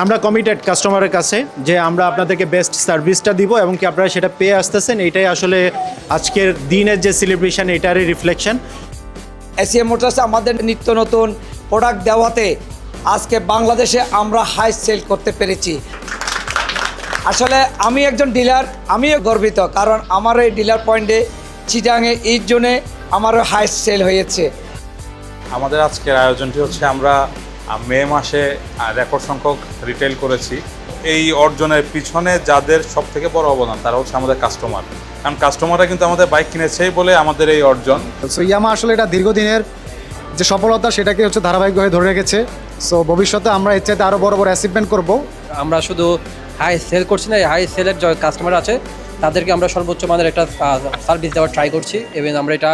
আমরা কমিটেড কাস্টমারের কাছে যে আমরা আপনাদেরকে বেস্ট সার্ভিসটা দিব এবং কি আপনারা সেটা পেয়ে আসতেছেন। এটাই আসলে আজকের দিনের যে সেলিব্রেশন এটারই রিফ্লেকশন। এসিএম মোটরস আমাদের নিত্য নতুন প্রোডাক্ট দেওয়াতে আজকে বাংলাদেশে আমরা হাই সেল করতে পেরেছি। আসলে আমি একজন ডিলার, আমিও গর্বিত, কারণ আমার এই ডিলার পয়েন্টে চিটাঙে এই জন্যে আমারও হাই সেল হয়েছে। আমাদের আজকের আয়োজনটি হচ্ছে আমরা মে মাসে রেকর্ড সংখ্যক রিটেল করেছি। এই অর্জনের পিছনে যাদের সব থেকে বড় অবদান তারা হচ্ছে আমাদের কাস্টমার, কারণ কাস্টমাররা কিন্তু আমাদের বাইক কিনেছেই বলে আমাদের এই অর্জন। সো ইয়ামাহা আসলে এটা দীর্ঘদিনের যে সফলতা সেটাকে হচ্ছে ধারাবাহিকভাবে ধরে রেখেছে। সো ভবিষ্যতে আমরা এর চাইতে আরও বড় বড় অ্যাচিভমেন্ট করব। আমরা শুধু হাই সেল করছি না, হাই সেলের যে কাস্টমার আছে তাদেরকে আমরা সর্বোচ্চ মানের একটা সার্ভিস দেওয়ার ট্রাই করছি এবং আমরা এটা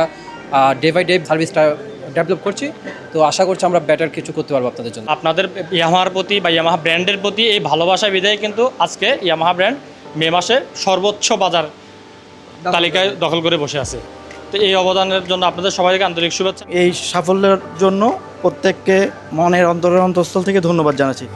ডে বাই ডে সার্ভিসটা ডেভেলপ করছি। তো আশা করছি আমরা বেটার কিছু করতে পারবো আপনাদের জন্য। আপনাদের ইয়ামাহার প্রতি বা ইয়ামাহা ব্র্যান্ডের প্রতি এই ভালোবাসা বিধায় কিন্তু আজকে ইয়ামাহা ব্র্যান্ড মে মাসে সর্বোচ্চ বাজার তালিকায় দখল করে বসে আছে। তো এই অবদানের জন্য আপনাদের সবাইকে আন্তরিক শুভেচ্ছা। এই সাফল্যের জন্য প্রত্যেককে মনের অন্তরের অন্তঃস্থল থেকে ধন্যবাদ জানাচ্ছি।